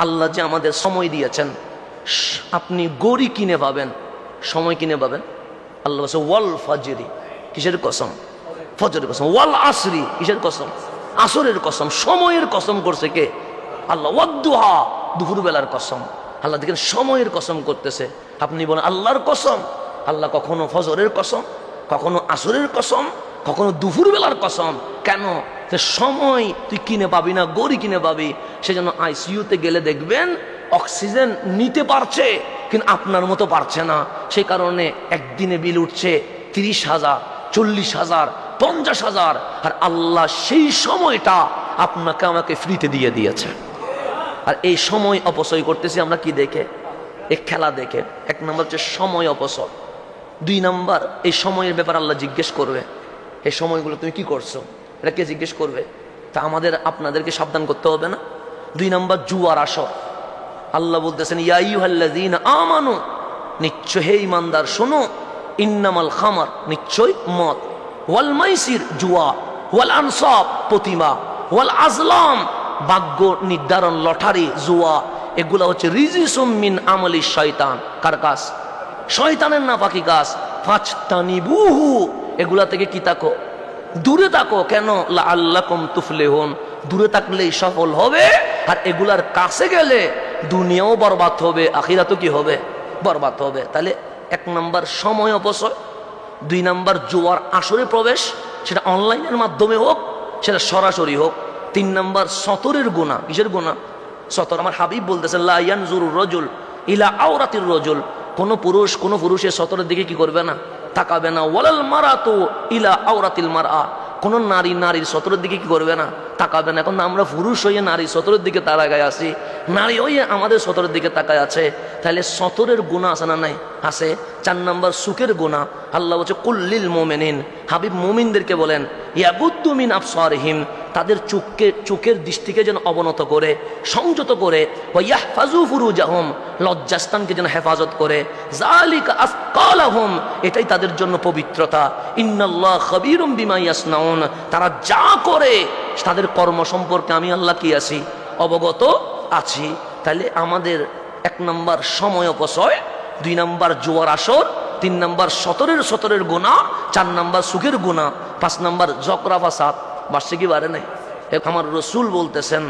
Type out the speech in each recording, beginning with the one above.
আল্লাহ যে আমাদের সময় দিয়েছেন, আপনি গড়ি কিনে পাবেন, সময় কিনে পাবেন। আল্লাহ বলছে ওয়াল ফাজরি, কিসের কসম? ফজরের কসম। ওয়াল আসরি, কিসের কসম? আসরের কসম। সময়ের কসম করছে কে? আল্লাহ। ওয়াদ্দুহা, দুপুরবেলার কসম। আল্লাহ দেখেন সময়ের কসম করতেছে। আপনি বলেন আল্লাহর কসম। আল্লাহ কখনো ফজরের কসম, কখনো আসরের কসম, কখনো দুপুরবেলার কসম। কেন? সময় তুই কিনে পাবি না, গড়ি কিনে পাবি। সেজন্য আইসিইউতে গেলে দেখবেন অক্সিজেন নিতে পারছে, কিন্তু আপনার মতো পারছে না। সেই কারণে একদিনে বিল উঠছে 30,000, 40,000, 50,000। আর আল্লাহ সেই সময়টা আপনাকে আমাকে ফ্রিতে দিয়ে দিয়েছে। আর এই সময় অপচয় করতেছি আমরা কি দেখে? এই খেলা দেখে। 1 নম্বর হচ্ছে সময় অপচয়। 2 নম্বর, এই সময়ের ব্যাপারে আল্লাহ জিজ্ঞেস করবে, এই সময়গুলো তুমি কি করছো, এটা কে জিজ্ঞেস করবে? তা আমাদের আপনাদেরকে সাবধান করতে হবে না? 2 নম্বর, জুয়ার আসর। আল্লাহ বলতেছেন ইয়া আইয়ুহাল্লাযীনা আমানু, নিশ্চয় হে ঈমানদার শোনো, ইন্নামাল খামার, নিশ্চয় মদ, ওয়াল মাইসির, জুয়া, ওয়াল আনসাব, প্রতিমা, ওয়াল আজলাম, ভাগ্য নির্ধারণ, লটারি, জুয়া, এগুলা হচ্ছে রিজিসুম মিন আমালি শয়তান। কার কাজ? শয়তানের নাপাকি কাজ। ফাজতানিবুহু, এগুলা থেকে কি থাকো? দূরে থাকো। কেন? লাআল্লাকুম তুফলিহুন, দূরে থাকলেই সফল হবে। আর এগুলার কাছে গেলে দুনিয়াও বরবাদ হবে, আখিরাতও কি হবে? বরবাদ হবে। তাহলে 1 নম্বর সময় অপচয়, 2 নম্বর জুয়ার আসরে প্রবেশ, সেটা অনলাইনের মাধ্যমে হোক, সেটা সরাসরি হোক। 3 নম্বর সতরের গুনাহ। কিসের গুনাহ? সতর। আমার হাবিব বলতেছেন লা ইয়ানজুরুর রাজুল ইলা আওরাতির রাজুল, কোন পুরুষের সতরের দিকে কি করবে না? তাকাবে না। ওয়ালাল মারাতু ইলা আওরাতিল মারআ, কোন নারীর সতরের দিকে কি করবে না? তাকাবে না। এখন আমরা পুরুষ হয়ে নারীর সতরের দিকে তাকায় আছি, নারী হয়ে আমাদের সতরের দিকে তাকায় আছে। তাহলে সতরের গুনাহ আছে না নাই? আছে। 4 নম্বর সুখের গুনাহ। আল্লাহ বলছে কুল্লিল মুমিনিন, হাবিব মুমিনদেরকে বলেন ইয়াগুদ্দু মিন আবসারিহিম, তাদের চোখের দৃষ্টিকে যেন অবনত করে, সংযত করে, ওয়া ইয়াহফাজু ফুরুজাহুম, লজ্জাস্থানকে যেন হেফাজত করে, যালিকা আসকালাহুম, এটাই তাদের জন্য পবিত্রতা। ইন্নাল্লাহ খাবীরুম বিমা ইয়াসনাউন, তারা যা করে তাদের কর্ম সম্পর্কে আমি আল্লাহ কি আছি? অবগত আছি। তাহলে আমাদের 1 নম্বর সময় অপচয়, 2 নম্বর জুয়ার আসর, 3 নম্বর সতরের গুনাহ, 4 নম্বর সুখের গুনাহ, 5 নম্বর জকরা ফাসাদ। বাসে কি বারে নাই? আমার রসুল বলতেছেন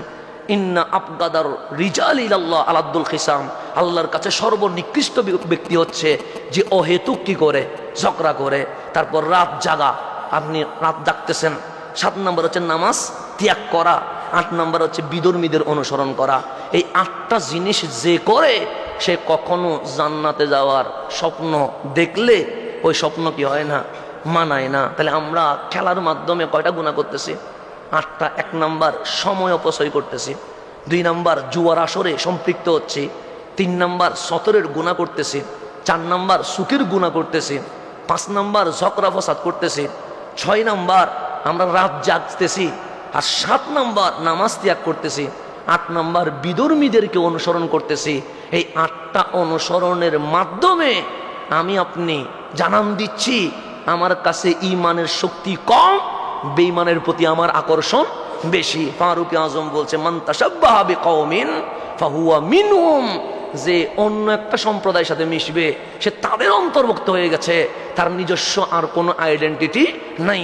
ইন্না আবগাদার রিজাল ইলাল্লাহ আলাদ্দুল খিসাম, আল্লাহর কাছে সর্বনিকৃষ্ট ব্যক্তি হচ্ছে যে অহেতুক কি করে? ঝগড়া করে। তারপর রাত জাগা, আপনি রাত জাগতেছেন। 7 নম্বর হচ্ছে নামাজ ত্যাগ করা। 8 নম্বর হচ্ছে বিধর্মীদের অনুসরণ করা। এই 8টা জিনিস যে করে সে কখনো জান্নাতে যাওয়ার স্বপ্ন দেখলে ওই স্বপ্ন কি হয় না? মানায় না। তাহলে আমরা খেলার মাধ্যমে কয়টা গুনাহ করতেছি? 8টা। 1 নম্বর সময় অপচয় করতেছি, 2 নম্বর জুয়ার আসরে সম্পৃক্ত হচ্ছি, 3 নম্বর সতরের গুনাহ করতেছি, 4 নম্বর সুখের গুনাহ করতেছি, 5 নম্বর ঝগড়া ফসাদ করতেছি, 6 নম্বর আমরা রাত জাগতেছি, আর 7 নম্বর নামাজ ত্যাগ করতেছি, 8 নম্বর বিধর্মীদেরকে অনুসরণ করতেছি। এই 8টা অনুসরণের মাধ্যমে আমি আপনি জানান দিচ্ছি আমার কাছে ঈমানের শক্তি কম, বেঈমানের প্রতি আমার আকর্ষণ বেশি। ফারুক আজম বলছে মান তাশাব্বাহা বিকওমিন ফাহুয়া মিনহুম, যে অন্য একটা সম্প্রদায়ের সাথে মিশবে সে তাদের অন্তর্ভুক্ত হয়ে গেছে, তার নিজস্ব আর কোনো আইডেন্টিটি নাই।